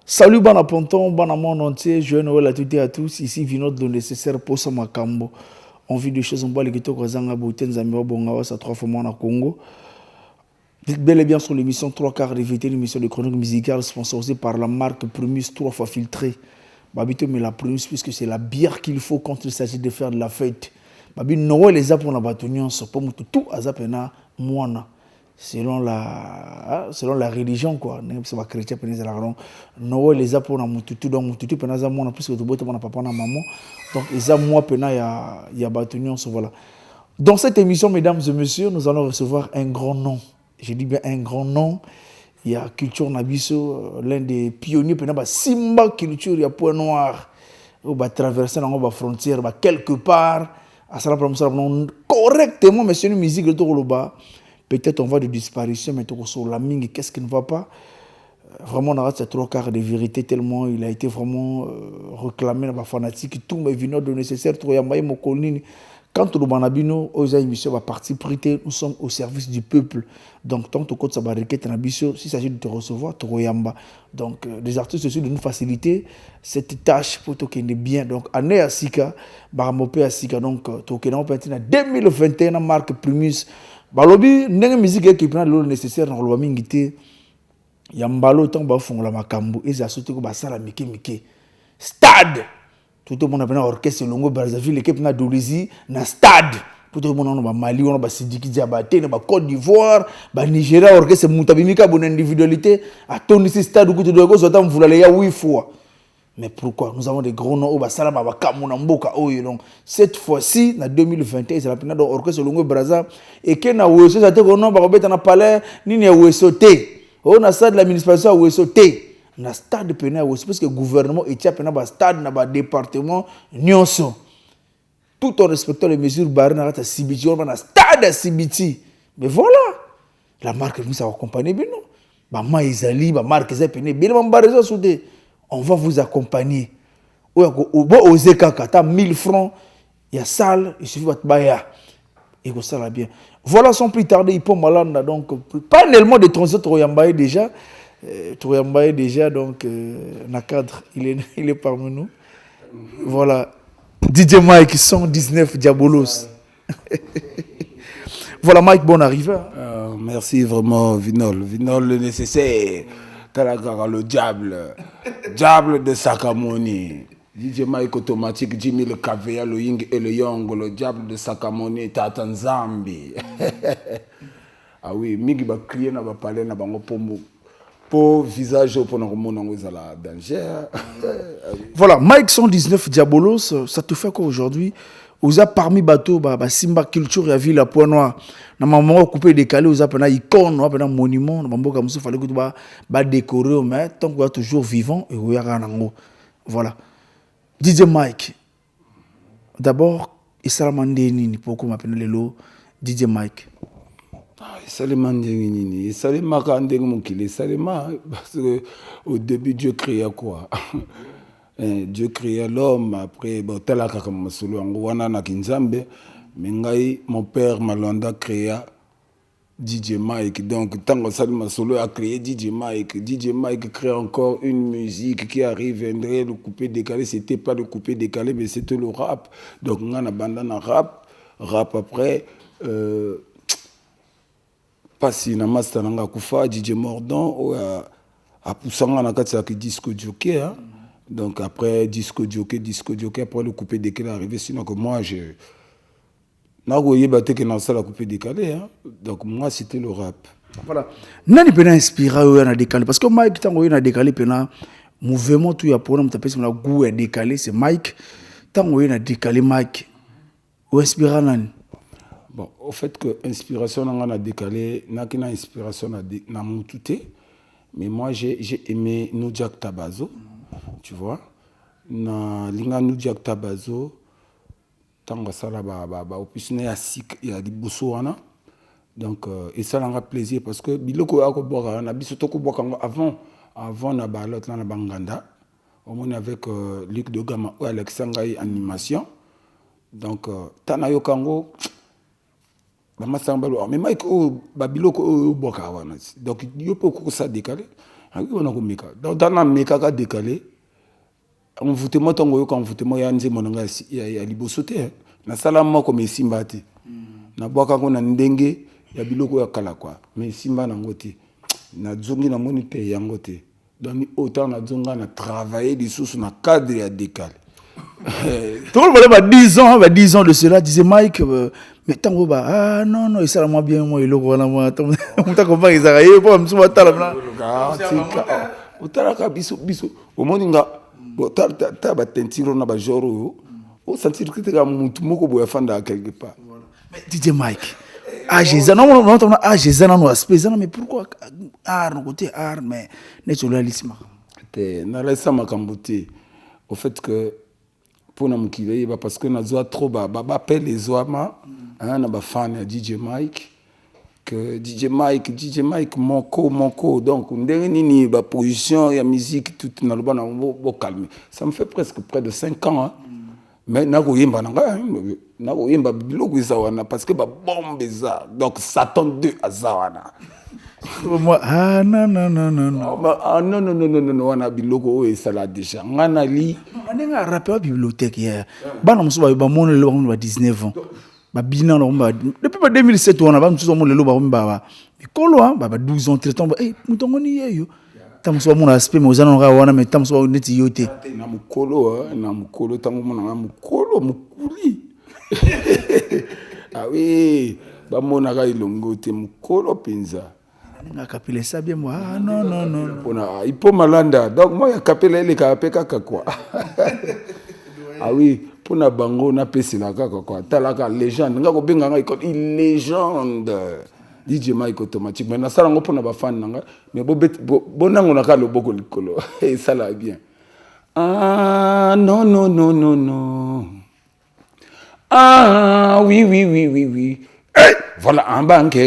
Salut Bana Ponton, Bana monde entier, je Noël à toutes et à tous, ici Vinod le nécessaire pour ça Makambo. On vit des choses en bas, les ghettos Kazanga, Bouten, Zamiro, Bongawa, ça 3 fois moins à Congo. Dites bel et bien sur l'émission 3 quarts de vérité, l'émission de chronique musicale sponsorisée par la marque Primus 3 fois filtrée. Babito, mais la Primus, puisque c'est la bière qu'il faut quand il s'agit de faire de la fête. Babi, Noël les a pour la bâtonnion, pour tout azapena, moana. Selon la religion, quoi. C'est pas chrétien, Noël les a pour la mututu, donc mututu, penaza moana, puisque tu bois, papa, na maman. Donc, les a moi, pena, y a bâtonnion, voilà. Dans cette émission, mesdames et messieurs, nous allons recevoir un grand nom. Je dis bien un grand nom. Il y a Culture Nabiso, l'un des pionniers, pena, Simba Culture, il y a Point Noir. On va traverser la frontière, quelque part. Correctement, mais c'est une musique de Tokoloba. Peut-être on va de disparition, mais sur la mingue, qu'est-ce qui ne va pas? Vraiment, on a ces 3 quarts de vérité tellement il a été vraiment réclamé dans la fanatique. Tout mes vinots de nécessaire, tout yambaye mokolini. Quand le banabino, aux émissions va partir prêter, nous sommes au service du peuple. Donc, tant que tu as barriquette nabiso, s'il s'agit de te recevoir, tu yamba. Donc, des artistes aussi de nous faciliter cette tâche pour toi qui est bien. Donc, année à Sika, baramopé à Sika. Donc, tu es en 2021, marque Primus. Balobi, n'est musique qui prend le nécessaire dans le mingité. Yambalo, tant que font la makambo, et ça saute comme ça la mike. Stade! Tout le monde a un orchestre longo Brazzaville, l'équipe na Dolisie, na stade. Tout le monde a Mali, on a Sidiki Diabaté, on a Côte d'Ivoire, Nigeria, orchestre Moutabimika, bonne individualité. À ton ici stade, où tu dois go, vous voulez y 8 fois. Mais pourquoi? Nous avons des gros noms au Bassalama, Kamunamboka, donc cette fois-ci, en 2021, c'est la première orchestre longo Brazza. Et que na Ouesso, ça te connaît, on va na palais, ni na Ouesso T. On a ça de l'administration à Ouesso T. Na stade pénal parce que le gouvernement est pénal ba stade na ba département nyonso tout en respectant les mesures barrières na Sibiti on a stade à Sibiti mais voilà la marque nous a accompagné bien non ba maizali ba marque za pénal bien ba raison soudé on va vous accompagner au Zekaka ta 1000 francs il y a salle il suffit de baya et que ça va bien voilà sans plus tarder il peut malanda donc panellement de transit Royambaye déjà Touyambaye déjà, donc, na cadre, il est parmi nous. Voilà. DJ Mike, 119 Diabolos. Voilà, Mike, bon arrivée. Merci vraiment, Vinol. Vinol, le nécessaire. Talagara, le diable. Diable de Sakamoni. DJ Mike automatique, Jimmy le Kavea, le Ying et le Yong, le diable de Sakamoni, Tatan Zambi. Ah oui, Migi va crier, n'a pas parlé, n'a pas pombo. Pour visage pour nous remonter à la danger. Voilà, Mike 119 Diabolos, ça te fait quoi aujourd'hui? Vous avez parmi bateau, Simba Culture et Ville à Point Noir. Na maman coupé décalé, vous avez une icône, vous avez un monument, na maman comme ça fallait que tu vas décorer, mais tant que vous êtes toujours vivant et vous êtes en voilà. DJ Mike. D'abord, il s'est ramandé pourquoi m'appelle le lot DJ Mike. Salima Ndengini, Salima Kandengmukili, Salima, parce qu'au début Dieu créa quoi? Dieu créa l'homme, après, Talaka comme Solo, Angoana na Kinzambe, mais mon père Malanda créa DJ Mike. Donc, tant que Salima Solo a créé DJ Mike crée encore une musique qui arrive, viendrait le coupé décalé. C'était pas le coupé décalé, mais c'était le rap. Donc, on a abandonné le rap après. Parce que master nanga kufa DJ Mordon a poussé na kati ki disco jockey hein? Donc après disco jockey après le coupé décalé arrivé sinon que moi je n'a voyé battre que dans ça la coupé décalé hein? Donc moi c'était le rap. Voilà. Nani pena inspiré au na décalé parce que Mike tango na décalé pena mouvement tout ya pour nous taper sur la goût est décalé c'est Mike tango na décalé Mike ou inspiré nani. Bon, au fait que l'inspiration a décalé, n'a qu'une inspiration n'a moutouté, mais moi j'ai aimé Nujak Tabazo, tu vois. Na linga Nujak Tabazo, Tango sala opusne ya sik ya liboso wana. Donc et ça l'a plaisir parce que biloko ya ko boka na biso to ko boka avant na balot na banganda. On est avec Luc de Gama ou Alexandre animation. Donc tana yo kango mais Mike babiloko boka wana. Donc yo peut ko ça décaler. On a ko meka. Donc dans na meka ka décaler. On vote moi tango yo kan vote moi ya nze monanga ya liboso te. Na sala moko me simba te. Na boka ko na ndenge ya biloko ya kala quoi. Mais simba nango te. Na zongi na moni pe yango te. Donc autant na zonga na travailler des sous na cadre ya décalé. Tout le monde va 10 ans de cela disait Mike mais tango ba ah non il sera moins bien moi il logo na moi tant comprendre ils arrivent pas me souva tala na. Otala ka biso au moninga ta ba tentiro na ba joro o sentir que tu as mutu moko boya fanda quelque part. Mais DJ Mike Jésus non Jésus non aspect ça mais pourquoi art no côté art mais naturalisme te na laissa makambuti au fait que pour na mukile parce que na zo trop ba appelle les oama hein na ba fan ya DJ Mike que DJ Mike moko donc ndenge nini ba position ya musique tout na loba na bo calmer ça me fait presque près de 5 ans hein. Mais na ko yemba biloko zawana parce que ba bombe za donc Satan 2 azawana moi ah non wana biloko o ça la déjà ngana li nga rappeur bibliothèque hier bana muso ba mona le ba 19 ans ba bina no ba depuis 2007 on a ba muso mo le ba ba mikolo ba 12 ans 13 ans eh mutongo ni yeyo tamuso mona aspect mais ozana nga wana mais tamuso neti yote na mukolo tango mona mukolo mukuli ah oui ba mona ga ilongo te mukolo penza nga kapile ça bien moi ah non pona ipo malanda donc moi ya kapela ile ka peka quoi ah oui pona bango na pesela kaka quoi talaka légende nga ko benga nga iko légende DJ Mike automatique mais na sala ngo pona ba fan nanga mais bonango na ka loboko likolo et ça la bien ah non ah oui voilà en banque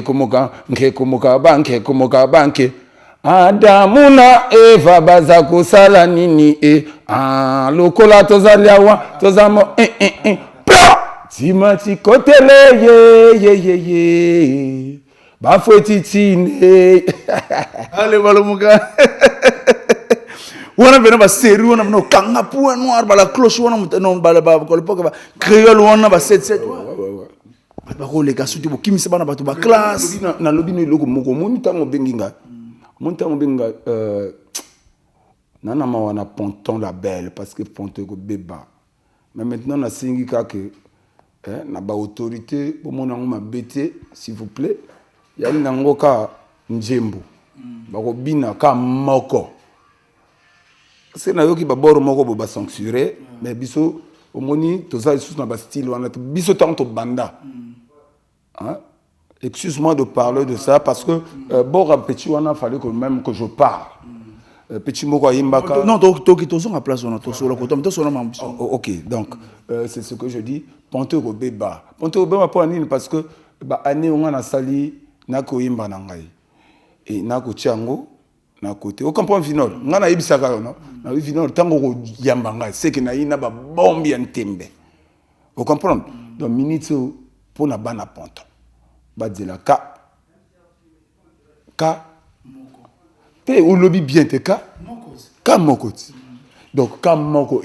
banque Adamu na Eva bazako sala nini ah lokola tozaliawa tozamo timati kotele ye bafotitine allez balomuka wana bena ba série wana no kanga point noir ba la cloche wana non ba ko lepoka ba créole wana ba 77 ba ko le kasuti bo kimisa bana bato ba classe na lobi no loko moko montango benginga nana mawana ponton la belle parce que ponton ko beba mais maintenant na singi ka que na ba autorité bo mona ngoma bete s'il vous plaît ya nango ka njembo ba ko bina ka moko c'est na yoki ba boro moko bo ba censurer mais biso omoni toza sous na ba style wana biso tanto banda hein. Excuse-moi de parler de ça parce que bon petit wana fallait que même que je parle petit moko yimbaka non toki tozo na place on a tozo la koto tozo na mambiso OK donc c'est ce que je dis ponte ko beba pour nini parce que ba année on a sali na ko yimba na ngai et na ko tiango na côté au comprend final ngana yibisaka non na final tango ko yamba ngai c'est que na ina ba bombi ntembe au comprendre donc minute pour na bana ponto badela ka te ou lobby bien te ka moko donc ka moko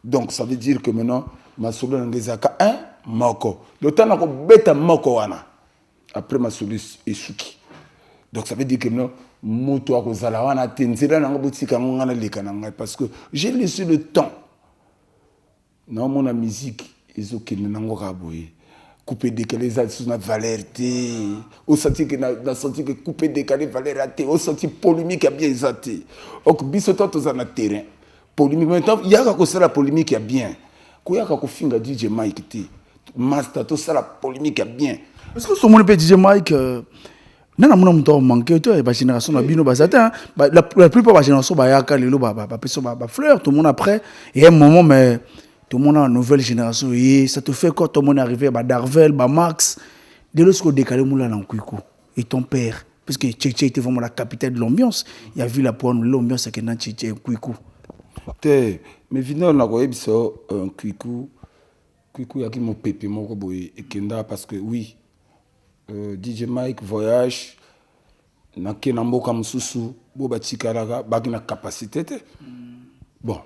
donc ça veut dire que maintenant ma solo ngezaka un moko le temps na ko beta moko wana après ma solo esuki donc ça veut dire que non moto ko zala wana tenzela na ngobutika ngana leka na ngai parce que j'ai laissé le temps non mon musique ezokende nango ka boye couper décaler ça sous notre valeur au senti que na senti que couper décaler valeur até au senti polémique a bien exaté donc biso toto za na terrain polémique maintenant il y a que ça la polémique a bien ko ya ka ko finga DJ Mike té master tout ça la polémique a bien est-ce que ce monde peut DJ Mike nana mona muto manqué to ba génération na bino ba sata la plupart ba génération ba ya ka lelo ba fleur tout le monde après et un moment mais tout le monde a une nouvelle génération. Et ça te fait quoi, tout le monde est arrivé, Darvel, Max, dès lors qu'on décalé moula dans Kouikou. Et ton père, parce que Tchétché était vraiment la capitale de l'ambiance. Il a vu la pointe, l'ambiance, c'est que dans Tchétché, Kouikou. Mais finalement, on a quoi, un Kouikou. Kouikou, il y a qui mon pépé, mon robot, et Kenda, parce que oui, DJ Mike voyage, na Kenambo comme Soussou, Boba Tchikaraga, bagna capacité. Bon,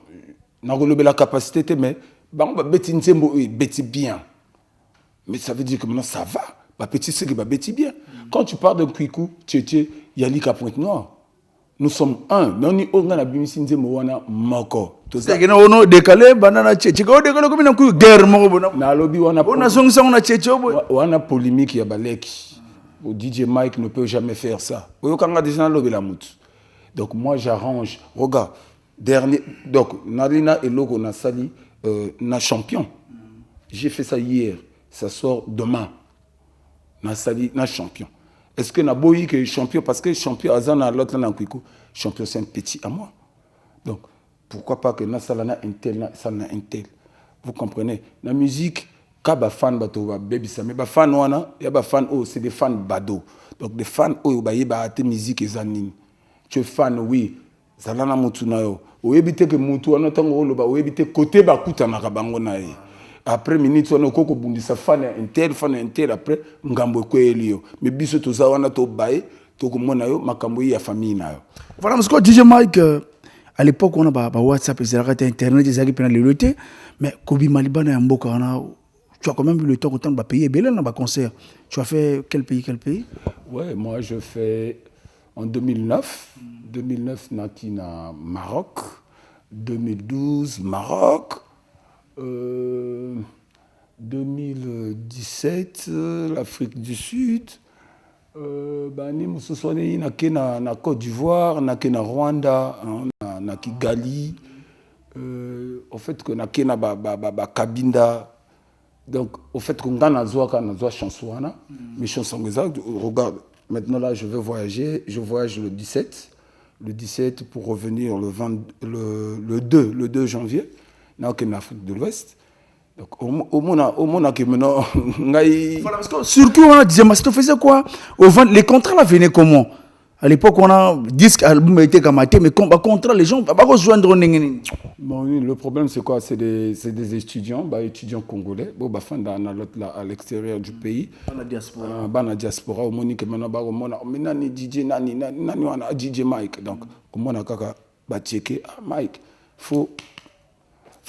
na la capacité, mais beti nzembo beti bien. Mais ça veut dire que maintenant ça va. Bah petit c'est que bah beti bien. Quand tu parles de Kouikou, Tchétché, Yali à Pointe-Noire. Nous sommes un. Non ni on a bimisi nzembo wana moko. C'est que nous décalé banana Tchétché. Quand décalé comme une guerre moko. Na lobby wana. On a son on a Tchétché. On a polémique ya baleki. DJ Mike ne peut jamais faire ça. Donc moi j'arrange. Regarde, dernier. Donc Nalina et Logo na sali na champion. J'ai fait ça hier. Ça sort demain. Na sali na champion. Est-ce que na boyi que champion parce que champion azana l'autre na Kouikou. Champion c'est un petit à moi. Donc pourquoi pas que na salana intel na salana intel. Vous comprenez? La musique Kaba fan bato ba baby ça mais ba fan wana ya ba fan oh c'est des fans bado donc des fans oh ba yeba ate musique ezanini tu es fan oui zalana mutu na yo oyebite que mutu wana tango lo ba oyebite côté ba kuta na kabango na ye après minute wana koko bundisa fan inter après ngambo ko elio mais biso to za wana to bae to ko mona yo makambo ya famille na yo voilà parce que DJ Mike à l'époque on a ba WhatsApp et internet ils avaient plein de loté mais Kobi Maliba na mboka wana. Tu as quand même eu le temps de payer Bélé dans le concert. Tu as fait quel pays? Ouais, moi je fais en 2009. 2009, Natina Maroc. 2012, Maroc. 2017, l'Afrique du Sud. Nous sommes na Côte d'Ivoire, na Rwanda, na Kigali. En fait, que na Kabinda. Donc, au fait qu'on a une chanson, mes chansons, regarde, maintenant là, je vais voyager, je voyage le 17 pour revenir le 2 janvier, dans l'Afrique de l'Ouest. Donc, au monde qui maintenant, parce que surtout, on a dit, mais tu faisais quoi? Les contrats là venaient comment? À l'époque, on a disque, album était gamaté, mais contre les gens, pas rejoindre. Bon, le problème, c'est quoi? C'est des étudiants, étudiants congolais, à l'extérieur du pays. Dans la diaspora, au Monique, maintenant, DJ DJ Mike. Donc, au Mona Kaka, checker, Mike, faut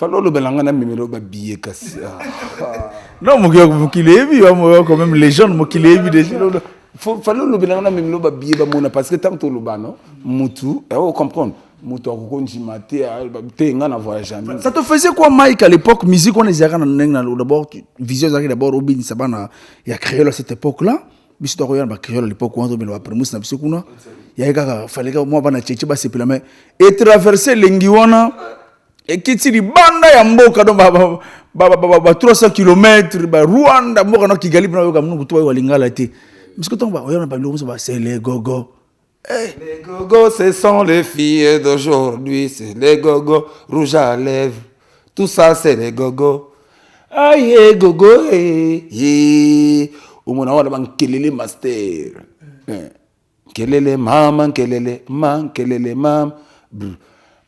le belanga na mimelo ba billet cassé. Non, mon gars, qui l'est vu, quand même, les gens, moi qui l'ai vu déjà. Fallait le belanga na mimelo ba billet ba mona parce que tant que le ba non mutu on comprendre mutu akokonji maté te nga na voyage. Ça te faisait quoi Mike à l'époque musique on les a d'abord vision d'abord au bin sabana il y a créé à cette époque là biso to royal ba créé à l'époque où on doit après musu na biso kuna il y a fallait que moi bana tchétché ba sepela mais et traverser lengiwana et kitiri banda ya mboka do ba 300 km ba Rwanda mboka na Kigali na yo kamungu to wa lingala te. C'est les gogos. Hey. Les gogos, ce sont les filles d'aujourd'hui. C'est les gogos rouges à lèvres. Tout ça, c'est les gogos. Aïe, gogo, aïe. Au moment où on a kelele master. Kelele maman, kelele mam, kelele mam.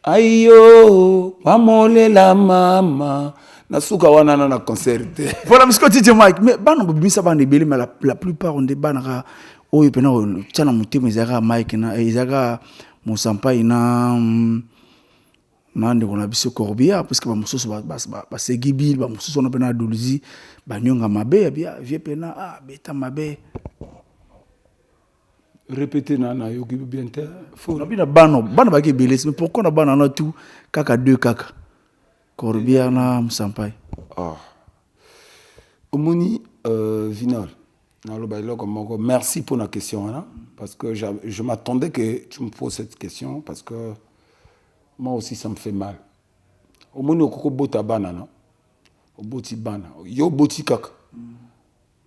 Aïe, yo, mamole la maman. Nasuka wana na concert. Voilà, monsieur DJ Mike, mais bana bimisa bana belé mais la plupart on des bana oyo pena tchana mutema ezaka Mike na ezaka Mosampa ina nande kona biso Corbia parce que ba mususu ba Segibil ba mususu na pena Duluzi ba nyonga mabe bia vie pena beta mabe. Répétez nana yoki bien te. Faut na bina bana ba ke belé mais pourquoi na bana na tout kaka deux kaka. Corbia na Mosampai. Omoni Vinal. Merci pour la question. Hein, parce que je m'attendais que tu me poses cette question. Parce que moi aussi, ça me fait mal. Omoni okoko bota banana. Oboti bana. Yo boti kaka.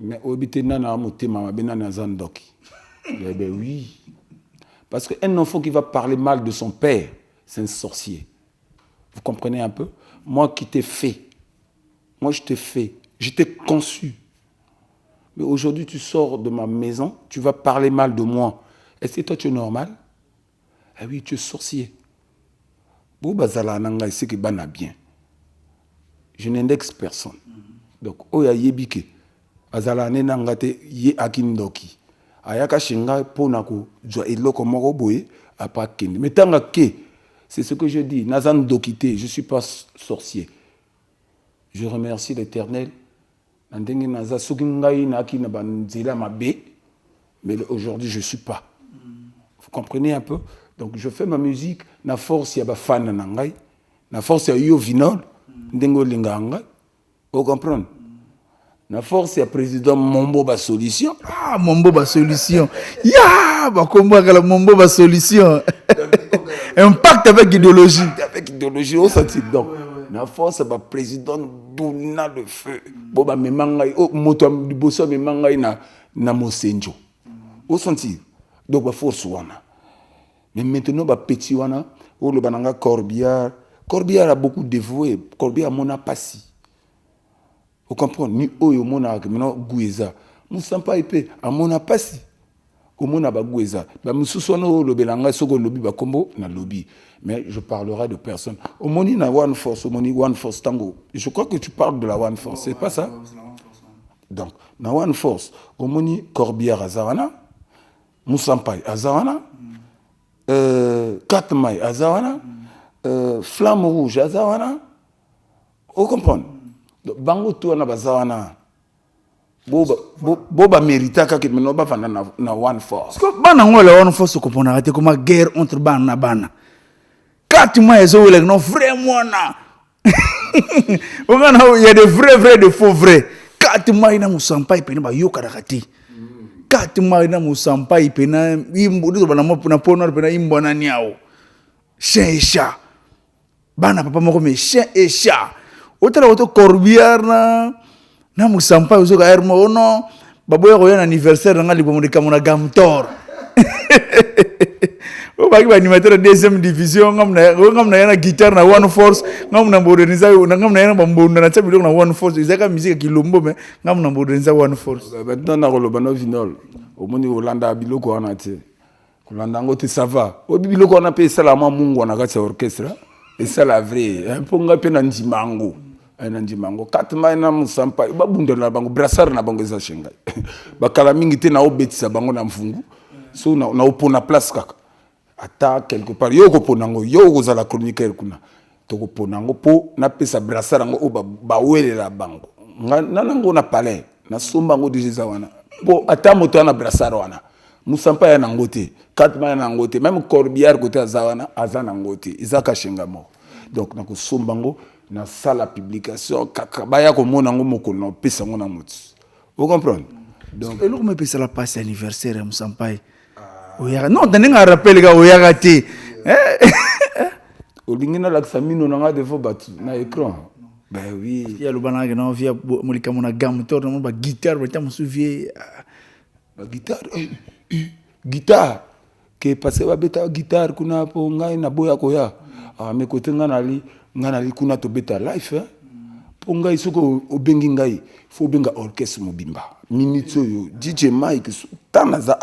Mais obite nana motema mabena na zandoki. Eh ben oui. Parce qu'un enfant qui va parler mal de son père, c'est un sorcier. Vous comprenez un peu? Moi qui t'ai fait, Moi, je t'ai fait. Je t'ai conçu. Mais aujourd'hui, tu sors de ma maison, tu vas parler mal de moi. Est-ce que toi, tu es normal? Ah oui, tu es sorcier. Bon, bazala nanga, c'est que bana bien. Je n'indexe personne. Donc, oya yebike. Azala nanga te ye akindoki. Ayaka shinga ponako, joa eloko moko boye, apa kende. Mais tanga ke, c'est ce que je dis. Nazan dokite, je ne suis pas sorcier. Je remercie l'Éternel. Mais aujourd'hui, je ne suis pas. Vous comprenez un peu? Donc, je fais ma musique. Na force, il y a fan nangai. Na force, il y a yo vinol. Ndengo linganga. Vous comprenez? Na force, il y a président Mombo ba solution. Ah, Mombo ba solution. Ya, ba combat la Mombo ba solution. Impact avec idéologie. Avec idéologie, on sentit donc. Na force, ba président Douna le feu. Boba me mangai, oh moto boso me mangai na mosenjo. Au sentir. Donc ba force wana. Mais maintenant ba petit wana, oh le bananga Corbière. Corbière a beaucoup dévoué. Corbière mona passi. Vous comprenez? Ni oyo mona maintenant gueza. Musampa épée a mona passi. Au mona ba gueza. Ba mususono le belanga soko lobby ba kombo na lobby. Mais je parlerai de personne. Au moni na One Force, au moni One Force Tango. Je crois que tu parles de la One Force, c'est pas ça? Donc, na One Force, au moni Corbière Azawana, Moussampai Azawana, Katmai Azawana, Flamme Rouge Azawana. Vous comprenez? Bango tout na Bazawana. Boba mérita kaki mais non ba fanda na One Force. Parce que bana ngola One Force ko pona raté comme guerre entre bana na bana. 4 mois ils ont non vraiment na. Il y a des vrais de faux vrais. 4 mois ina musampa ipena ba yoka rakati. 4 mois ina musampa ipena imbo ndo bana mo na pona pena imbo na niao. Chien et chat. Bana papa moko me chien et chat. Otala auto Corbière na musampa uzo ka hermo ono baboya ko yana anniversaire nga libo mo kamona gamtor. O baki ba animateur de deuxième division ngamna yana guitare na One Force ngamna moderniser ngamna yana bambonda na tsabi na One Force izaka musique kilombo mais ngamna moderniser One Force. Maintenant na koloba no vinol omoni Holanda biloko wana te kolanda ngote ça va o biloko wana pe sala ma mungu wana kati orchestre et ça la vrai ponga pe na ndimango na ndimango katma na musampa babundela bango brassard na bango eza shenga bakala mingi te na obetisa bango na mfungu so na opona place kaka ata quelque part yo ko ponango yo ko za la chroniqueur kuna to ko ponango po na pesa brassard ngo ba welela bango nanango na palais na somba ngo déjà wana bo ata moto na brassard wana musampa ya nangote katma ya nangote même Corbière côté azawana azana ngote izaka shenga mo donc na ko somba ngo na salle publication kaka baya ko mona ngo mokolo pesa ngo na moti vous comprenez donc et me pesa la passe anniversaire musampa non, tu n'as pas rappelé que tu as raté. Olingina la xamino nanga devant batu na écran. Ben oui. Il y a le banana qui n'a via molika mona gamme tor na ba guitare ba tamu souvier. Ba guitare. Guitare. Que passé ba beta guitare kuna po ngai na boya koya. Ah me kote ngana li kuna to beta live po ngai soko obengi ngai fo benga orchestre mobimba. Minute yo DJ Mike tanaza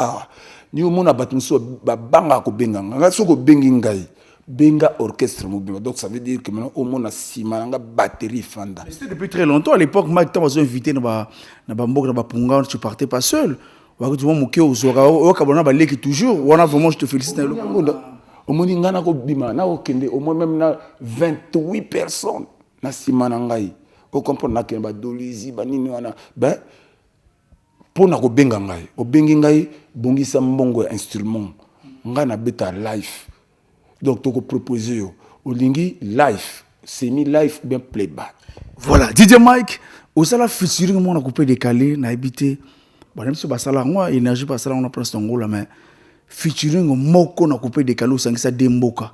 ni omona batmuso babanga ko benga nga soko bengi ngai benga orchestre mobile donc ça veut dire que maintenant omona simanga batterie fanda. C'était depuis très longtemps à l'époque Mike t'as invité na ba mbok na ba punga tu partais pas seul wa tu vois moké ozora o kabona ba leki toujours wana vraiment je te félicite le monde omoni ngana ko bima na okende au moins même na 28 personnes na simana ngai o comprendre na kemba dolizi ba nini wana ben pona ko benga ngai o bengi ngai bongisa mbongo instrument nga na beta live donc to ko proposer yo olingi live semi live bien playback voilà DJ Mike au sala featuring mon a coupé décalé na habité bon même si ba sala moi énergie pas sala on a pris son rôle mais featuring moko na coupé décalé au sangisa demboka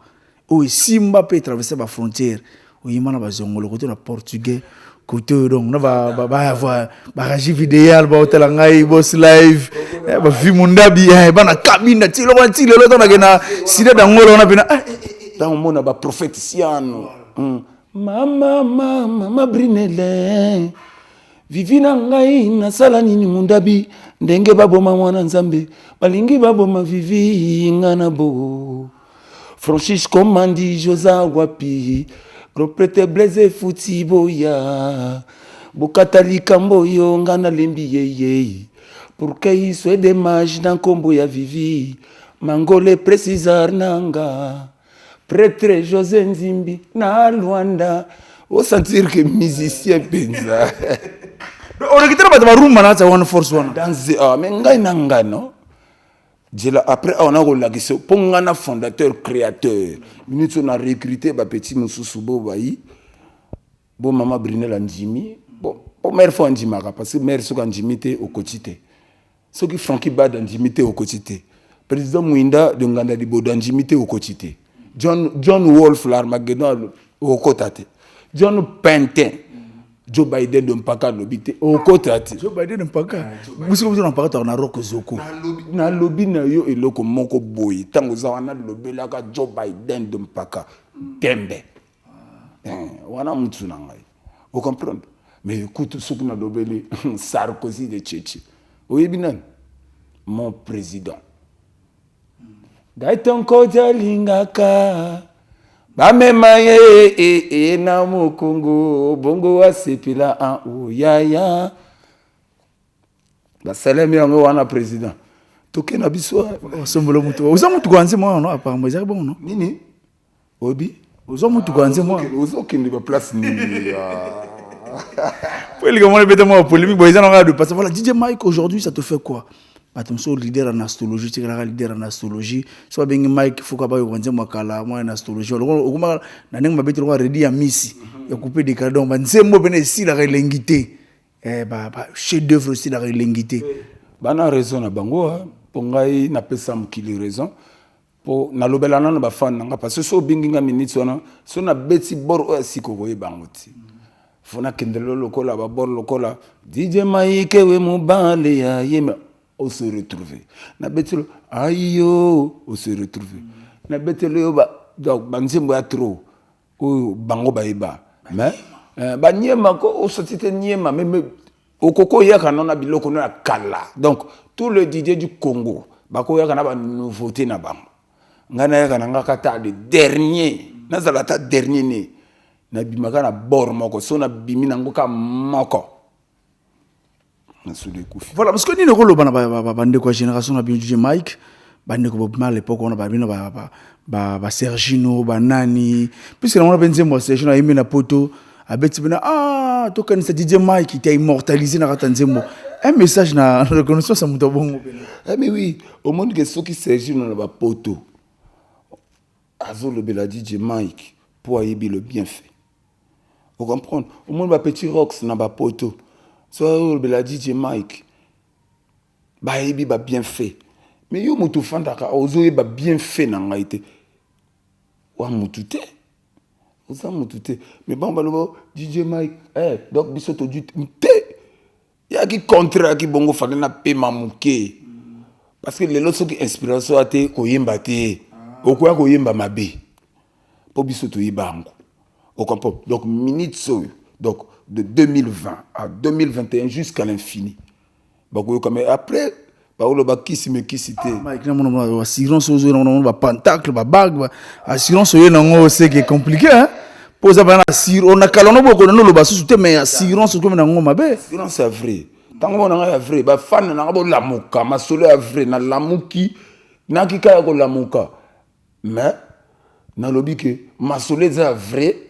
o simba peut traverser ba frontière o yimana ba zongolo côté na portugais côté donc na ba avoir barrage vidéo ba hotel ngai boss live ba vi mundabi ba na cabine ti lo na gena sida da ngolo na bina dans mona ba prophéticiano Mama Brinele Vivi na ngai nasala nini mundabi ndenge baboma mwana nzambe balingi baboma Vivi ngana bo Francisco Mandi Josa Wapi Gros prêtre Blaise Fouti Boya Bokatali Kamboyo ngana lembi yeye pour qu'il soit des mages dans combo ya Vivi Mangole précisar nanga prêtre José Nzimbi na Luanda au sentir que musicien penza on a quitté la room manata one force one dans mais ngai nanga no Djela après on a relaxé pongana fondateur créateur minute on a recruté ba petit mususu bo bayi bo mama Brinel Ndjimi bon mère fois Ndjimaka parce que mère soka Ndjimité au quotidien ce qui Frankie Bad Ndjimité au quotidien président Mwinda de Nganda Liboda Ndjimité au quotidien John Wolf l'Armageddon au côté John Pentin Joe Biden de Mpaka lobité au côté Joe Biden de Mpaka musiko mzo na Mpaka na Roko Zoko na lobby na yo eloko moko boy tango za wana lobela ka Joe Biden de Mpaka tembe wana mutu na ngai vous comprenez mais écoute ce qu'on a lobeli Sarkozy de Tchétché oui binan mon président Gaëtan Kodja lingaka bamema ye na mukungu bongo wasepila en oyaya basalemi yango wana président toke na biso osombolo mutu oza mutu kwanze moi non apparemment ça bon non nini obi oza mutu kwanze moi ozokende ba place nini pour les comment bête moi polémique boy ça non de passer voilà DJ Mike aujourd'hui ça te fait quoi attention leader en astrologie tu es leader en astrologie soit bien Mike faut pas kwanze moi kala moi en astrologie okuma na ndenge mabete lo ready ya misi ya couper des cadeaux ba nzembo bene si la relengité ba chef d'œuvre aussi la relengité bana raison na bango pour ngai na pesa mukili raison pour na lobela na ba fan nga parce que so binginga minute sona so na beti bor o siko ko yebangoti fona kendelo lokola ba bor lokola DJ Mike we mubale ya yema on se retrouver na betelo ayo on se retrouver na betelo yo ba donc banzembo ya trop o bango ba yeba mais ba nyema ko o sotite nyema même okoko yaka na biloko na kala donc tout le DJ du Congo ba ko yaka na ba nouveauté na bango ngana yaka na ngaka ta le dernier na zalata dernier ne na bimaka na bor moko so na bimi na ngoka moko voilà parce que ni le rôle bande quoi génération na DJ Mike bande ko mal l'époque on a ba bino ba Sergino ba nani puisque on a benze moi Sergino a na poto abeti bina to kan DJ Mike qui t'a immortalisé na katanzembo un message na reconnaissance à muto bongo mais oui au monde que ceux qui Sergino na ba poto azo le bela DJ Mike pour aider le bienfait vous comprenez au monde ba petit Rox na ba poto so le DJ Mike ba ebi ba bien fait mais yo mutu fandaka ozo ba bien fait na ngaite wa mutu te oza mutu te mais bon balobo DJ Mike donc biso to du te ya ki contrat ki bongo fane na pema muke parce que les autres qui inspiration ate ko yemba te okoya ko yemba mabe po biso to yibango au comprend donc minute so donc de 2020 à 2021 jusqu'à l'infini. Mais après, qui cité. Assurance aux pentacle, bague, assurance aux c'est qui est compliqué. Pose à on a calé beaucoup de nos basses, mais assurance comme un homme. Assurance c'est vrai. Tant qu'on a vrai, fan n'a pas la mouka, ma solo est vrai, na la mouki, n'a qui kaya ko la mouka. Mais, na lobby que ma solo est vrai.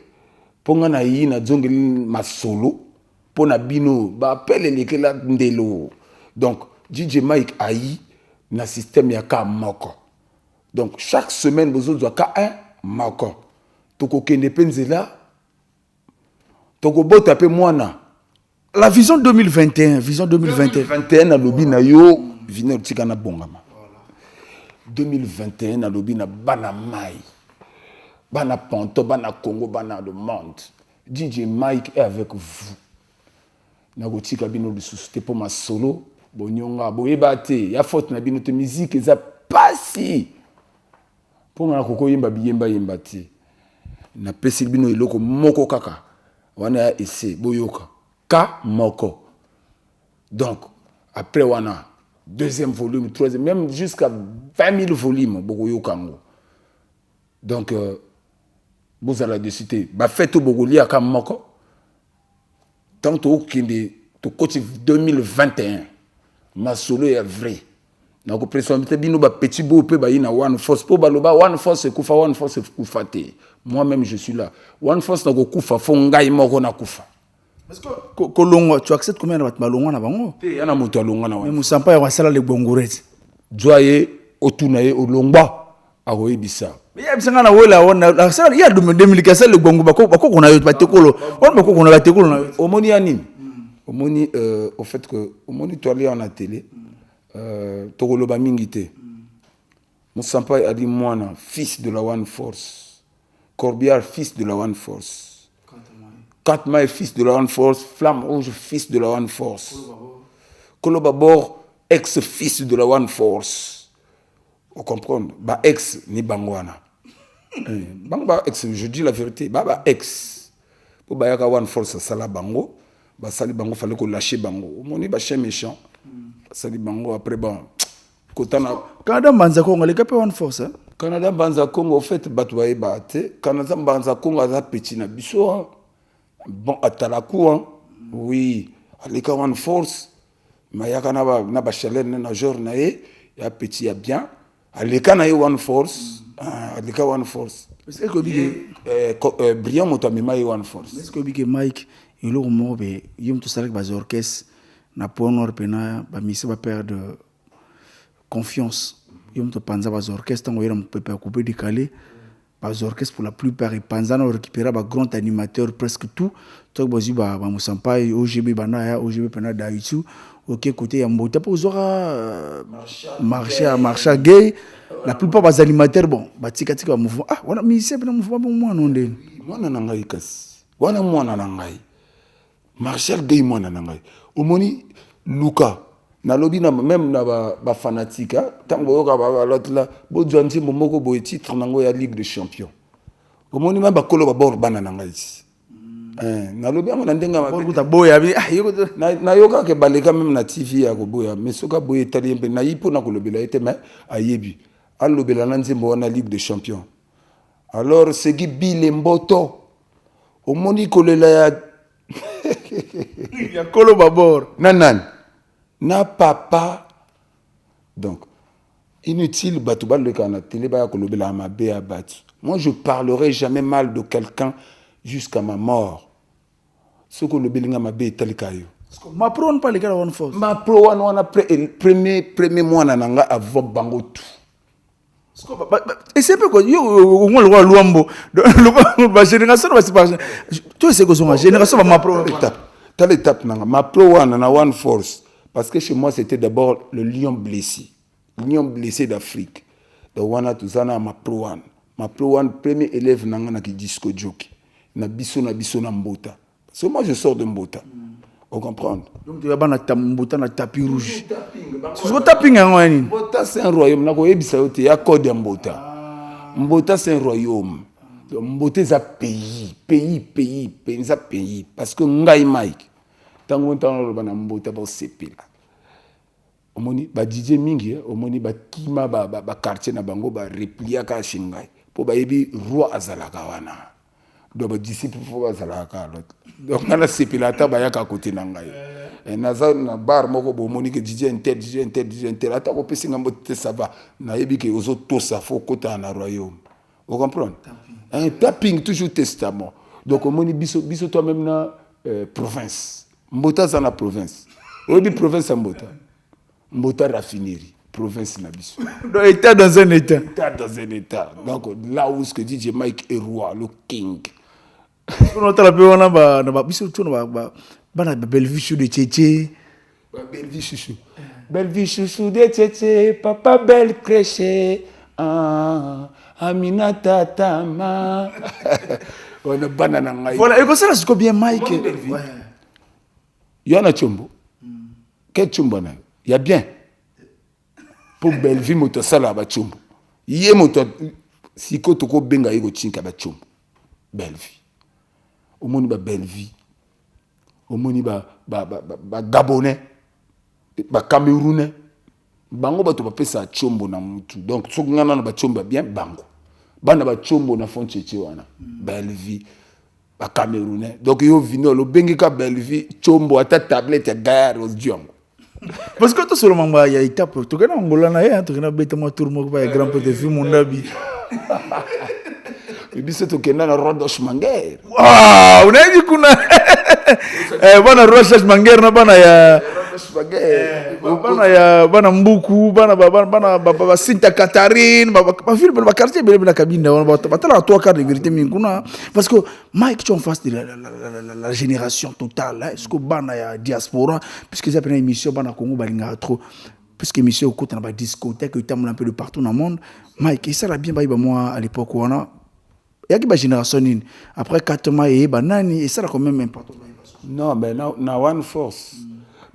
Ponga na yi na zongi masolo pona bino ba appelle lekela ndelo donc DJ Mike ayi na système ya ka moko donc chaque semaine bozo doit ka un moko toko kende penzela toko bota pe mwana la vision 2021 vision 2021 na lobi na yo vino tika na bongama 2021 na lobi na bana mai Bana Ponto, Bana Congo, Bana le monde. DJ Mike est avec vous. Nagotika bino de susciter pour ma solo. Bonyonga, boyebate. Ya faute na bino te musique, eza pasi. Pour na koko yemba biyemba yembati. na pesi bino eloko moko kaka wana essayer boyoka ka moko. Donc après wana deuxième volume, troisième, même jusqu'à 20 000 volumes boyoka ngo. Donc vous allez décider ba fait tout bogolia ka moko. Tant to coach 2021 ma solo est vrai. Na ko pression bino ba petit beau pe ba ina one force po ba loba one force kufa one force kufa te. Moi-même je suis là. One force na ko kufa fo ngai moko na kufa. Parce que kolongo tu acceptes combien de bat malongo na bango? Pe yana moto alonga na wana. Mais Musampa ya wasala le bongoreti. Joye otunaye olongba akoyebisa. Mais ya bisanga na wela wana asala ya 2014 le bongo bako kona yo batekolo. On bako kona batekolo na yo. Omoni ya nini? Omoni au fait que omoni to aller en télé tokoloba mingi te. Musampa a dit mwana fils de la One Force. Corbière fils de la One Force. Katma fils de la One Force, Flamme Rouge fils de la One Force. Kolobabor ex-fils de la One Force. Vous comprenez? Bah ex ni bangwana. Bangba ex, je dis la vérité. Bah ex. Pour bayaka One Force sala bango. Bah sali bango fallait qu'on lâche bango. Moni bah chien méchant. Sali bango après bon. Kotana. Canada Banza Congo les capé One Force. Canada Banza Congo au fait batouaye baté. Canada Banza Congo a petit na biso. Bon atalakou hein. Oui, alika One Force. Mayaka na ba chaleur na jour na e ya petit ya bien. Alika na One Force. Alika One Force. Est-ce que bige brillant motamima One Force. Est-ce que bige Mike il lo mo be yum to salak bas orchestre na ponor pena ba misi ba perdre confiance. Yum to panza bas orchestre ngo yera pepe couper décalé. Bas orchestre pour la plupart et panza on récupérer ba grand animateur presque tout. Toi bozi ba Musampa OGB bana ya OGB pena d'Haïti. OK côté ya mbota pour zora marché gay. La plupart des animateurs bon batika tika mouvement wana misi pena mouvement bon moi non ndeni. Mwana na ngai kasi. Wana mwana na ngai. Marshall Gay mwana na ngai. Omoni Luka na lobby na même na ba fanatique tango yoka ba l'autre là bo djanti momoko bo titre nango ya Ligue des Champions. Omoni ma ba kolo ba bor bana na ngai. Na lobby amona ndenga ma bokuta boya bi na yoka ke baleka même na TV ya ko boya mais soka boye italien pe na yipo na ko lobela ete mais ayebi al lobela na nzembo na Ligue des Champions. Alors c'est qui bile mboto omoni kolela ya kolo babor nanan na papa. Donc inutile batubal le kana télé ba kolobela ma be abatu. Moi je parlerai jamais mal de quelqu'un jusqu'à ma mort. Ce que le belinga ma be talikayo. Ma pro on pas les gars One Force. Ma pro one premier mois na nanga avant bango tout. Et c'est peu quoi yo on le roi Luambo la génération va se passer. Tout c'est que son génération ma pro Telle étape nanga ma pro one na One Force parce que chez moi c'était d'abord le lion blessé d'Afrique. De wana tuzana ma pro one premier élève nanga na ki disco jockey na biso na mbota. Parce que moi je sors de mbota. Vous comprenez? Donc tu vas pas na mbota na tapis rouge. C'est quoi tapping hein nini? Mbota c'est un royaume na ko yebisa yote ya code ya mbota. Mbota c'est un royaume. Mbota c'est un pays parce que ngai Mike tango ntano bana mbota ba sepela. Omoni ba DJ mingi omoni ba kima ba quartier na bango ba replier ka shingai po ba yebi roi azalaka wana. Donc ba disciple fo azalaka l'autre. Donc na sepela ta ba yaka côté na ngai. Et naza na bar moko bo omoni ke DJ inter ata ko pesi ngambo te ça va. Na yebi ke ozo to sa fo kota na royaume. Vous comprenez? Un tapping toujours testament. Donc omoni biso toi même na province. Mbota za na province. Obi province mbota. Mbota raffinerie, province na biso. Donc état dans un état. Donc là où ce que DJ Mike est roi, le king. On entend la peu na ba biso tout na ba belle vie chou de Tchétché. Belle vie chouchou de Tchétché, papa belle crèche. Aminata tama. On a banana ngai. Voilà, et comme ça là c'est bien Mike. Ouais. Yana chombo. Quel chombo na? Il y a bien. Pour belle vie moto sala ba chombo. Yé moto siko toko benga yego chinka ba chombo. belle vie. Au monde belle vie. Au monde Gabonais, Camerounais. Bango bato ba pesa chombo na mutu. Donc so ngana na ba chombo bien bango. Bana ba chombo na fond tchétché wana. Belle vie. Ba Camerounais. Donc yo vino lo bengi ka belle vie chombo ata tablette gare aux diongo. Parce que tout seulement il y a étape to kana ngola na ya to kana beta ma tour mo ba grand peu de film mondabi. Et puis c'est to kena na Rodosh Manger. Wow, unaji kuna bana Rodosh Manger na bana ya bana ya bana mbuku bana Sinta Catherine ba film ba quartier bele na cabine ba tala toi quart de vérité minguna parce que Mike tu en face de la génération totale est-ce que bana ya diaspora puisque ça prend émission bana Congo balinga trop puisque émission au côté na ba discothèque il t'a un peu de partout dans le monde Mike ça l'a bien ba moi à l'époque wana ya ki ba génération nini après 4 mois et banani et ça a quand même important. Non mais na One Force.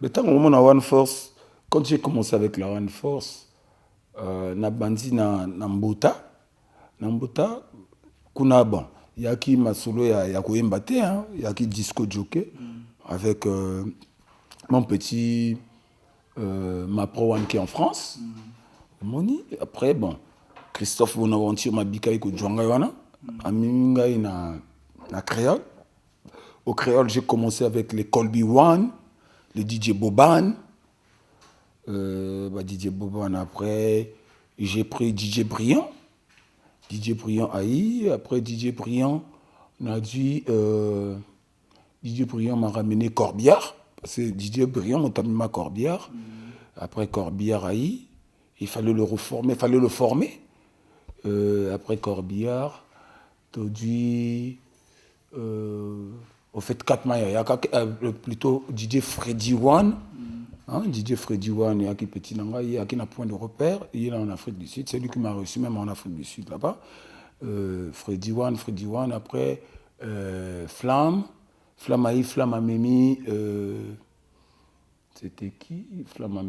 Mais tant qu'on a One Force, quand j'ai commencé avec la One Force, na bandi na Mbota, kuna bon, il y a qui m'a solo ya koyemba te hein, il y a qui disco jockey avec mon petit ma pro one qui est en France. Moni après bon, Christophe Bonaventure m'a bikai ko djwanga wana, aminga na créole. Au créole, j'ai commencé avec les Colby One, les DJ Boban. DJ Boban après, j'ai pris DJ Briand. DJ Briand Aïe. Après DJ Briand, on a dit DJ Briand m'a ramené Corbière. Parce que DJ Briand m'a mis ma Corbière. Après Corbière Aïe, il fallait le reformer, il fallait le former. Après Corbière, t'as dit. Au fait, 4 mois, il y a plutôt DJ Freddy One. Hein, DJ Freddy One, il y a qui petit nanga, il y a qui n'a point de repère. Il est là en Afrique du Sud. C'est lui qui m'a reçu même en Afrique du Sud là-bas. Freddy One. Après, Flamme a mis. C'était qui? Flamme a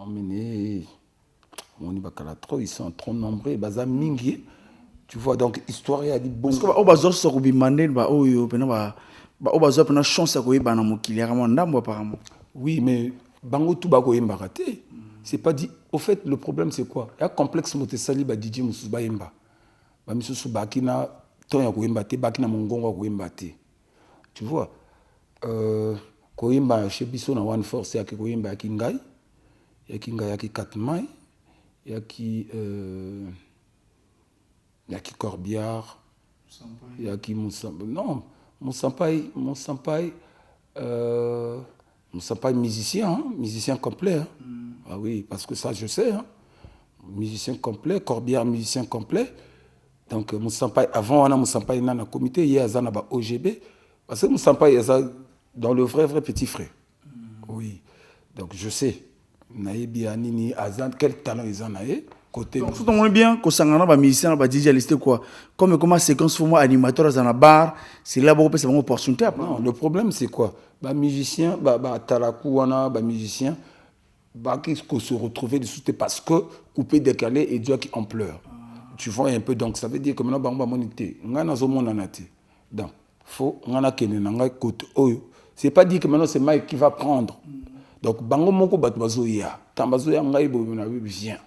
emmené. On y va trop, ils sont trop nombreux. Baza Mingi. Tu vois, donc, histoire, il y a dit bon. Parce que, on se retrouve mandé, on a chance à quoi il apparemment. Oui, mais bango tout bago yemba raté. C'est pas dit. Au fait, le problème, c'est quoi? Il y a un complexe motesali ba DJ Moussouba yemba. Ba Moussou bakina, ton ya koyemba te, bakina mongongo koyemba te. Tu vois? Koyemba chez Bisso na One Force, il y a koyemba ya Kingai, il y a qui Katmai, il y a qui Corbière, il y a qui Moussampai. Non, Moussampai musicien, hein, musicien complet. Hein. Ah oui, parce que ça je sais. Hein. Musicien complet, Corbière musicien complet. Donc Moussampai, avant on a Moussampai dans le comité, il y a un OGB. Parce que Moussampai est dans le vrai petit frère. Oui, donc je sais. Naïbi Anini, Azan, quel talent ils en ont. Côté donc, tout le monde bien, quand on a un musicien, on DJ, c'est quoi? Comme séquence pour moi, animateur dans la bar, c'est là où on peut se faire une opportunité. Non, le problème, c'est quoi? Musicien, Talakou, musicien, qui se retrouver de soutien parce que coupé, décalé et Dieu qui en pleure. Tu vois un peu, donc ça veut dire que maintenant, on va moniter. On a un donc, faut, on a un côté. C'est pas dire que maintenant, c'est Mike qui va prendre. Donc, bango moko batbazoya. Tambazoya, vient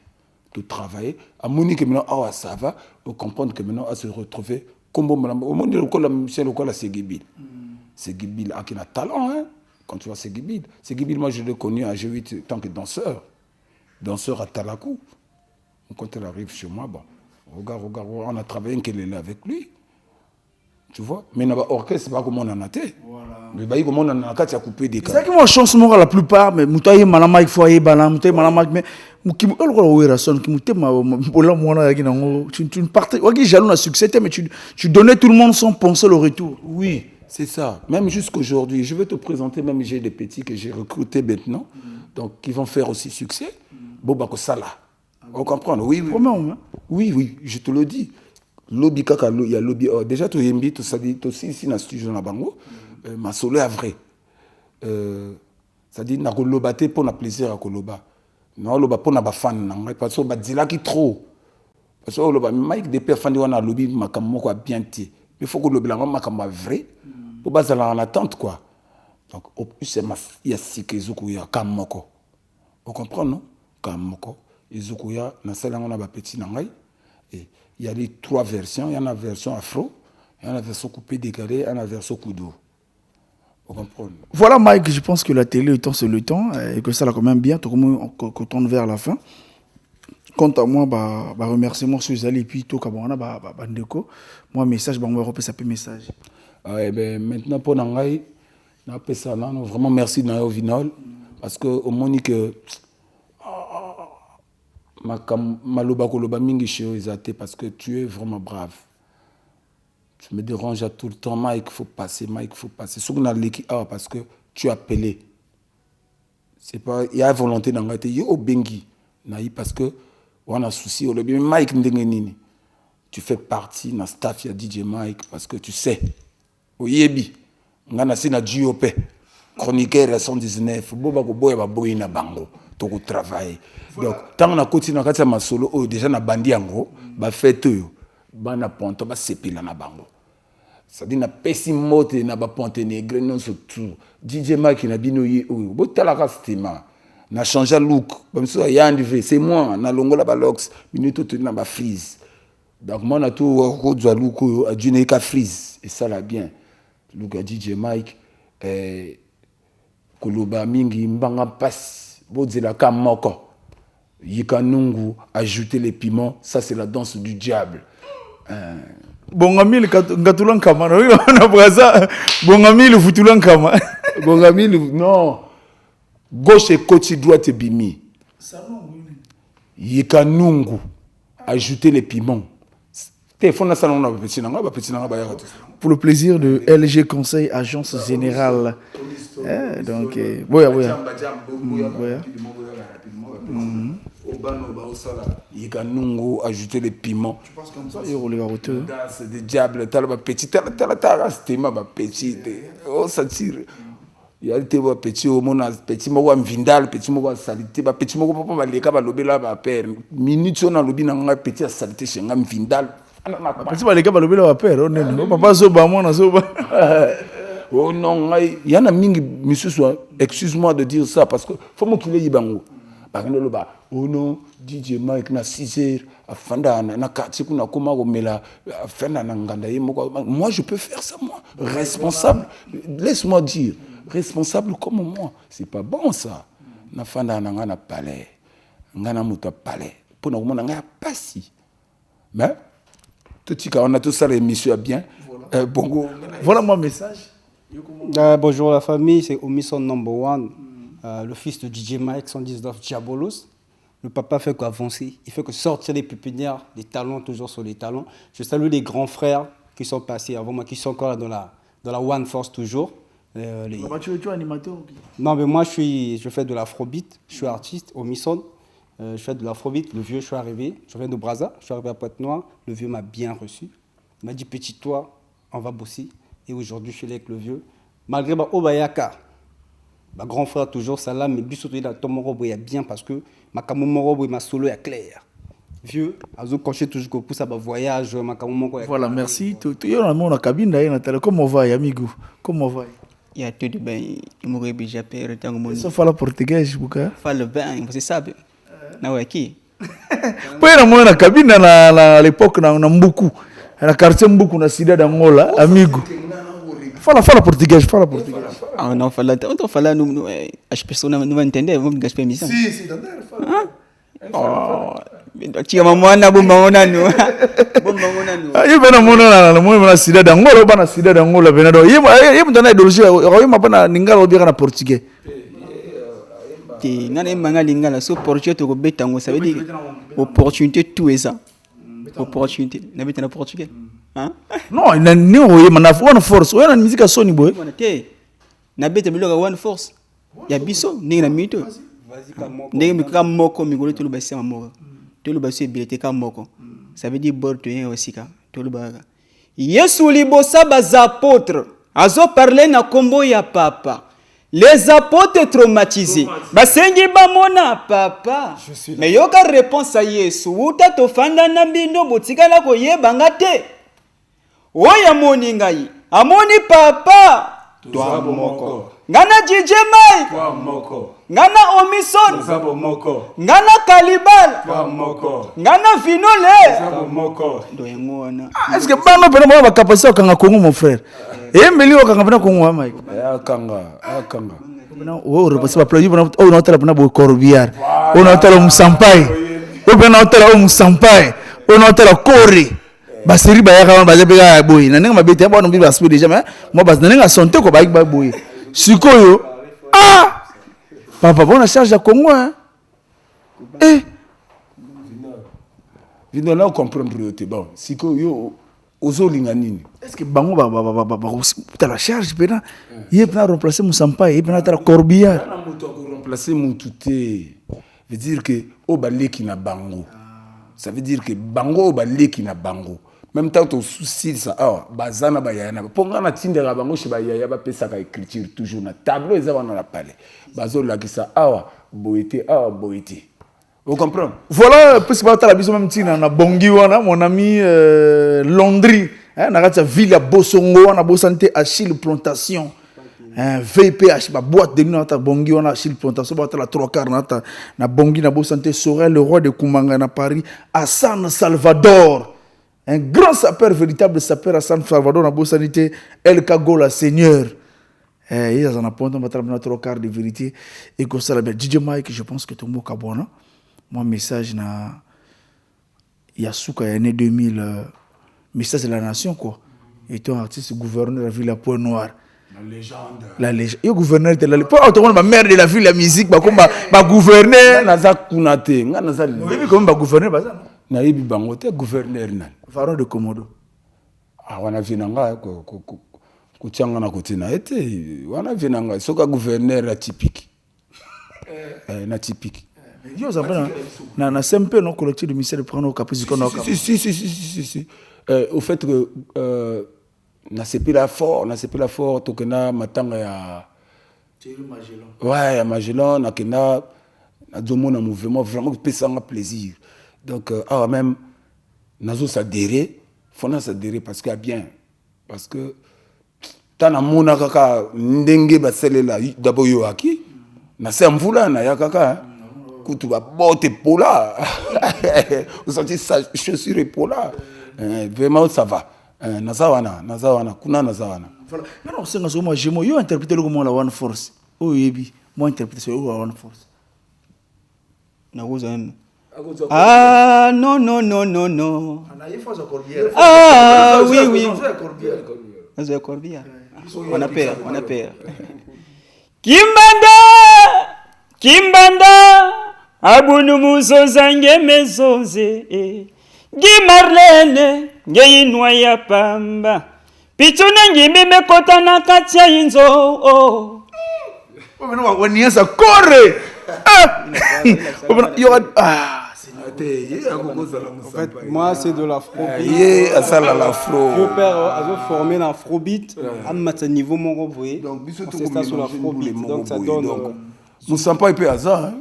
de travailler. À Monique, maintenant, ça va. Pour comprendre que maintenant, à se retrouver. Comme au monde, le musicien, le Séguibil. Séguibil a un talent, hein. Quand tu vois Séguibil. Séguibil, moi, je l'ai connu à G8 tant que danseur. Danseur à Talakou. Quand elle arrive chez moi, bon, regarde, on a travaillé un qu'elle est là avec lui. Tu vois? Mais dans l'orchestre, c'est pas comment on en a été. Mais bah, comment on en a été, coupé des cas. C'est ça qui m'a chance, moi, la plupart, mais Moutaye Malama, il faut aller balan, Moutaye Malama, mais tu ne partais, jaloux à succès, mais tu donnais tout le monde sans penser le retour. Oui, c'est ça. Même jusqu'aujourd'hui, je vais te présenter, même j'ai des petits que j'ai recrutés maintenant, donc qui vont faire aussi succès. Bobako Sala. On comprend? Oui, oui. Comment, hein? Oui, je te le dis. Lobby kaka, il y a lobby. Déjà, tu yembi, tu sais, tu aussi ici dans le studio na bango, ma solo est vrai. Ça dit, na kolobate pour na plaisir à koloba. Non, loba pour na ba fan, parce que ba dila qui trop. Parce que loba Mike depuis fan de wana lobby makamoko a bien ti. il faut que le blanc soit vrai pour baser en attente quoi. Donc c'est il y a sikezuku ya kamoko. Vous comprenez non? Kamoko izuku ya na sala ngona ba petit nangai et il y a les 3 versions, il y en a la version afro, il y en a la version coupé décalé, il y en a la version kudo. Vous comprenez? Voilà Mike, je pense que la télé étant c'est le temps et que ça là quand même bien, tout comme on tourne vers la fin. Quant à moi, remerciement sur Zali et puis tout Kabana, Bandeko. Moi, message, on va repasser ça peu message. Ouais, ben, maintenant, pour Nangai, vraiment merci Nayo Vinol. Parce que au moins, que Maloba Koloba Mingi Shio Izate, parce que tu es vraiment brave. Tu me déranges à tout le temps, Mike, il faut passer, Mike, il faut passer. Surtout dans l'équipe, parce que tu as appelé. C'est pas, il y a volonté dans la tête, il y a au Bengi. Parce que on a souci au lobby Mike Ndengenini. Tu fais partie de la staff de DJ Mike parce que tu sais. Au Yebi, on a na JOP, chroniqueur 119, boba ko boya ba boyi na bango, to ko travailler. Donc tant on a continué na ma solo déjà na bandi yango, ba fait yo, ba na ponto ba sepila na bango. Ça dit na pesi mote na ba ponte négre non surtout. DJ Mike na bino ye o, bo tala ka stima. Na changé look comme ça c'est moi na longola ba locks minute tout na ba freeze donc moi na tout ko dwa look a dune ka freeze et ça là bien look a DJ Mike koloba mingi mbanga passe bozela ka moko yika nungu ajouter les piments ça c'est la danse du diable Bongamil ngatulan kama na braza bongamil futulan kama bongamil non gauche et côté droite bimi. Yika nungu. Ajouter les piments. Pour le plaisir de LG Conseil, Agence Générale. Donc, Yika nungu, ajouter les piments. Tu penses comme ça, il y aura les hauteurs. C'est des diables, t'as le petit, t'as le petit, oh, ça tire. Il y a des petits petit moko mvindal petit moko salité ba petit moko papa baleka ba lobela ba père minute on a lobi na nga petit salité chez nga mvindal petit baleka ba lobela ba père on est papa zo ba moi na zo ba oh non il y en a mingi monsieur soit excuse-moi de dire ça parce que faut mo kile yibango ba ngelo loba oh non DJ Mike na 6h afanda na quartier kuna koma komela afanda na nganda ye moko moi je peux faire ça moi responsable laisse-moi dire responsable comme moi c'est pas bon ça na fanda na ngana palais ngana muta palais pour na mona nga pasi mais tout tika on a tout ça l'émission bien bongo voilà mon message bonjour la famille c'est Omison number 1 le fils de DJ Mike 119 Diabolos. Le papa fait qu'avancer, il fait que sortir les pépinières, des talents toujours sur les talents. Je salue les grands frères qui sont passés avant moi, qui sont encore là dans la One Force toujours. Tu es animateur? Non, mais moi je fais de l'afrobeat, je suis artiste au Misson. Je fais de l'afrobeat, le vieux, je suis arrivé, je viens de Brazza, je suis arrivé à Pointe-Noire, le vieux m'a bien reçu. Il m'a dit, petit toi, on va bosser. Et aujourd'hui, je suis là avec le vieux. Malgré ma Obayaka, ma grand frère toujours, ça là, mais lui surtout, il a Tomorobo, il y a bien parce que ma Kamomorobo, il m'a solo, il y a clair. Vieux, Azo Coché toujours pour ça, voyage, ma Kamomorobo. Voilà, merci. Tu es dans la cabine, comment va, amigo? Comment va? Il y a tout de bien, il m'aurait déjà payé le temps que ça fala portugais, Bouka? Fala bien, você sabe? Não é aqui? Poi na na cabine na l'époque na Mbuku, na quartier Mbuku na cidade d'Angola, amigo. Fala português, fala português. Ah, não fala, então fala as pessoas não vão entender, vamos gastar missão. Sim, entender, fala. Oh, tinha uma mona bomba no. Aí vem na mona na cidade d'Angola, ba na cidade d'Angola vem do. Aí muito na ideologia, aí uma na lingala obiga na português. Ti ngana manga lingala so português to go betango, ça veut dire opportunité tout ça. Opportunité, na beta na português. Hein? Non, na ni oye mana One Force, oye na musique soni boy. Mona te. Na beta biloga One Force. Ya biso ninga na mito. Ndenge mikaka moko migolo to lobasi ma moko. To lobasi bilete ka moko. Ça veut dire bord to yen aussi ka. To lobaka. Yesu libosa baz apôtres. Azo parler na kombo ya papa. Les apôtres traumatisés. Basengi bamona papa. Mais yoka réponse à Yesu. Uta to fanda na bino botika la ko yebanga te. oya moni ngai amoni papa Toi moko. ngana DJ Mike Toi moko. ngana Omison Zabo moko. ngana Kalibal Toi moko. ngana Vinole Zabo moko. ndo yango wana Est-ce que bano pena mwa bakapasite okanga Congo mon frère eyembeli okanga pena Congo wa Mike Akanga. repasi baplayi oyo naotala pena bocorbiar oyo naotala musampai oyo pena naotala oyo musampai oyo naotala kore baseri bayaka wana baza mpe kaka boye na ndenge mabete ya bana mbi basipe déjà mais moi basi na ndenge asante ko bayiki baboye sikoyo papa bona charge ya Congo Vino na comprendre yote bon. Siko yo ozolinga nini? est-ce que bango tala charge pena ye pena remplacer musampai ye pena tala corbillard Na moto ko remplacer mutu te. Veut dire que o baleki na bango. Ça veut dire que bango o baleki na bango. Même temps to souci ça bazana ba yana. Ponga na tindera bango chez ba yaya ba pesa ka écriture toujours na tableau eza wana na palais. Bazo la kisa boité. Vous comprenez? voilà parce que la biso même tina na bongi wana mon ami Londri na kati ville ya Bosongo wana bosante Achille Plantation VPH ba boîte de nuit na bongi wana Achille Plantation ba la 3/4 na bongi na bosante Sorel le roi de Kumanga na Paris à San Salvador un grand sapeur véritable sapeur à San Salvador na bosanité El Kagola Seigneur il y a un point on va na 3/4 de vérité et que ça la bien DJ Mike je pense que tout le monde kabona mon message na Yasuka année 2000 message de la nation quoi et un artiste gouverneur de la ville à Point Noir la légende le gouverneur de la pas autrement ma mère de la ville la musique ba comme ba gouverneur naza kunate nga naza oui comme ba gouverneur ba ça na yebi bango te gouverneur nan Pharaon de Komodo wana vinanga ko changa na kotina ete wana vinanga soka gouverneur atypique na typique yo ça na SMP non collectif de ministère de prendre au caprice qu'on a si au fait que na sepela fort tokena matanga ya ouais ya Magellan na kena na domona mouvement vraiment pesanga plaisir donc même nazo s'adhérer fona s'adhérer parce que bien parce que tana mona kaka ndenge baselela d'abord yo aki na semvula na ya kaka kutu ba botte pola vous sentez ça chaussure pola vraiment ça va nazawana kuna nazawana voilà non c'est nga moi je yo interpréter le comment la One Force oh yebi moi interpréter sur la One Force na goza non oui Azo Corbillard on a peur Kimbanda abunu muzozange mezonze Gi Marlene ngeinwa ya pamba Pichuna ngimbi mekota na kati ya inzo wanianza kore En fait, moi, c'est de l'afrobeat. Mon père a formé l'afrobeat à un niveau mon voyez. C'est ça sur l'afrobeat. Donc ça donne. Moussampa peut hasard.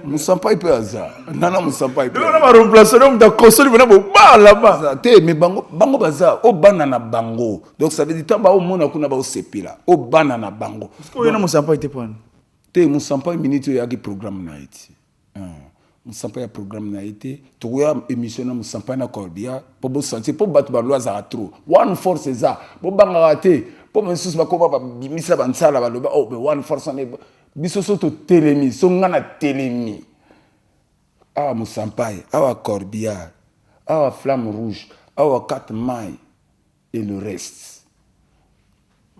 Moussampa peut hasard. Nana Moussampa peut. On va remplacer l'homme de console venant au bar là-bas. Mais bango baza au banana bango. Donc ça veut dire tamba au monde kuna ba au sepila. Au banana bango. Est-ce que Moussampa était point? Te Moussampa minute ya ki programme na iti. Moussampa ya programme na iti. Toya émission na Moussampa na Corbia pour bo sentir pour battre ba loza trop. One Force za. Bo banga raté. Pour mensus ba ko ba bimisa ba nsala ba loba oh One Force on est biso soto telemi so ngana telemi awa Moussampai awa Corbillard awa Flamme Rouge awa 4 Mai et le reste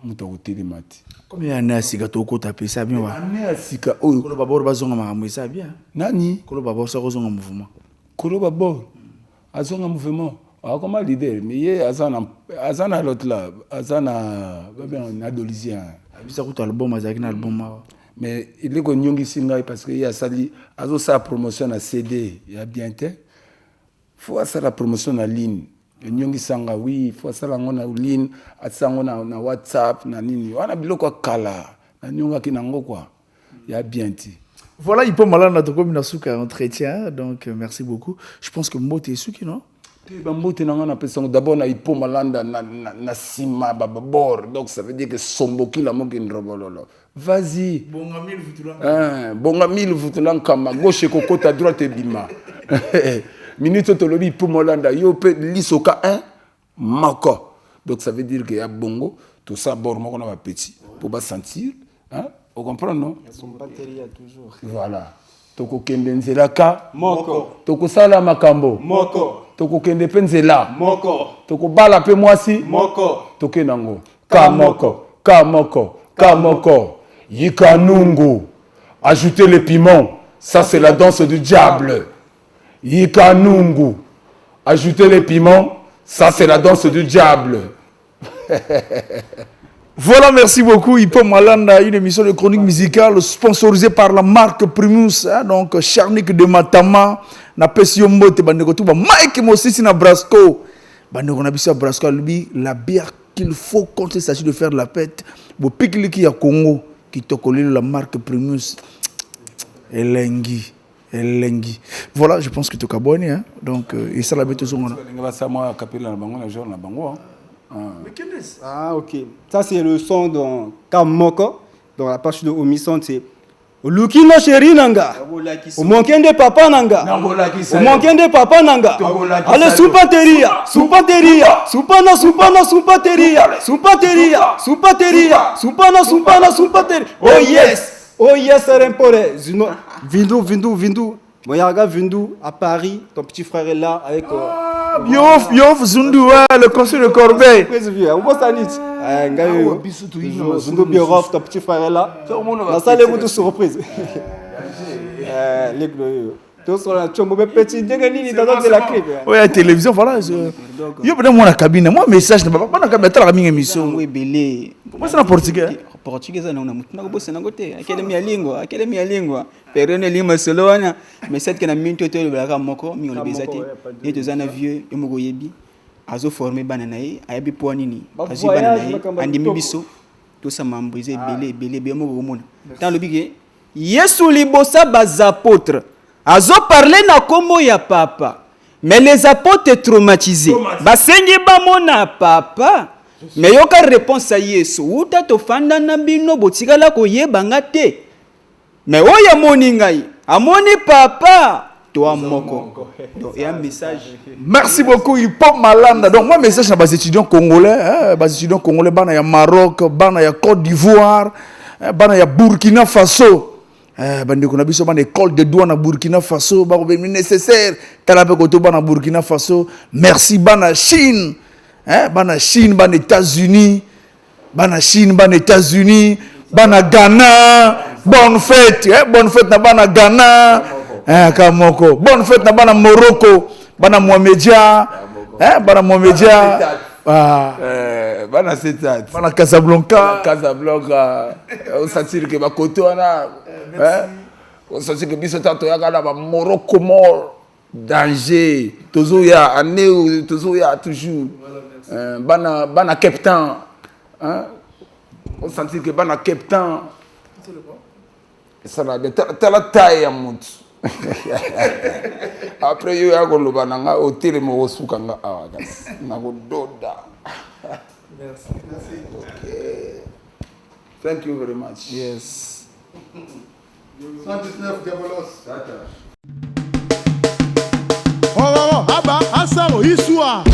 muta ko telemati combien d'années sika to ko taper ça bien wa année sika oyo kolo babor bazonga makambo ça bien nani kolo babor ça kozonga mouvement kolo babor azonga mouvement comment leader mais ye azana l'autre là azana bien adolisien abisa ko album azaki na album ma mais il est connu ici parce qu'il y a sali azo sa promotion à CD il y a bien te faut faire la promotion en ligne nyongi sanga oui faut ça la ngona ligne atsango na WhatsApp na nini wana biloko kala na nyonga kinango quoi il y a bien te voilà il peut malana to comme na suka entretien donc merci beaucoup je pense que Mbote Suki non D'abord, na Ipo Malanda, na Sima, Bababor. Donc, ça veut dire que Somboki, la moki robololo. Vas-y. Bongamil, Vutulan Kama, gauche et cocotte à droite et bima. Minute Tolobi, Ipo Malanda, Yope, Lisoka 1, Mako. Donc, ça veut dire qu'il y a Bongo, tout ça, Bormo, on a petit. Pour pas sentir. Hein? Vous comprenez, non? Son batterie toujours. Voilà. Toko kende nzelaka. Moko. Toko sala makambo. Moko. Toko kende penzela. Moko. Toko bala pe mwasi. Moko. Toke nango. Kamoko. Kamoko. Kamoko. Yikanungu. Ajoutez les piments. Ça, c'est la danse du diable. Yikanungu. Ajoutez les piments. Ça, c'est la danse du diable. Voilà, merci beaucoup. Ipo Malanda, une émission de chronique musicale sponsorisée par la marque Primus. Hein, donc, Charnick de Matama, na Pesio Mbote, Bandeko Touba, Mike Mosisi na Brasco. Bandeko Nabissa Brasco, lui, la bière qu'il faut quand il s'agit de faire de la fête. Bo Pikiliki à Congo, qui te colle la marque Primus. Elengi. Elengi. Voilà, je pense que tu es abonné. Hein, donc, et ça la bête au son. Ah, ok. Ça, c'est le son dans Kamoko. Dans la page de Omison, c'est Lukino Chéri Nanga. Au Monkende Papa Nanga. Au Monkende Papa Nanga. Allez, Soupateria. Soupateria. Soupana, Soupana, Soupateria. Soupateria. Soupateria. Soupana, Soupana, Soupateria. Oh yes. Oh yes, Rempore. Vindu. Moyaga Vindu à Paris. Ton petit frère est là avec. Yof, Zundu, le conseil de Corbeil. Zundu Biorof, ton petit frère est là. La salle est toute surprise. Oui, la télévision, voilà. Yo, peut-être moi, la cabine. Moi, message, je ne peux pas la cabine. La émission. Oui, belé. Moi, c'est en portugais. Portugais, on a un peu de côté. Académie lingua. Période lingua solo. Mais c'est que na minute to le moko, mi on bezati. Et deux ans vieux, yo mo yebi. Azo formé bananaï, ayabi poanini. Azo bananaï, andi mibiso. Tout ça m'a brisé belé be mo mona. Dans le bigé, Yesu libosa baz apôtres. Azo parler na komo ya papa. Mais les apôtres traumatisés. Basengi ba mona papa. Mais yoka réponse à Yesu. Uta to fanda na bino botikala ko yebanga te. Mais oya moni ngai. Amoni papa. Toi moko. Donc il y a un message. Merci beaucoup Ipo Malanda. Donc moi message na bas étudiants congolais, bas étudiants congolais bana ya Maroc, bana ya Côte d'Ivoire, bana ya Burkina Faso. Bande ko na biso bana école de douane na Burkina Faso, ba ko be nécessaire tala pe ko to bana Burkina Faso. Merci bana Chine. Bana Chine, bana États-Unis, bana Chine, bana États-Unis, bana Ghana. Bonne fête na bana Ghana. Kamoko. Bonne fête na bana Morocco, bana Mohamedia, bana Mohamedia. Bana Setat. Bana Casablanca. On s'attire que bakoto na. On s'attire que biso tato ya kana ba Morocco mort. Danger. Tozoya année tozoya toujours. Bana captain. On s'attire que bana captain. Ça là de la taille à monte. Après yo ya koloba nanga hôtel mo sukanga awagas na gododa. Merci. Okay. Thank you very much. Yes. 119 Diabolos. Oh, aba asaro isua.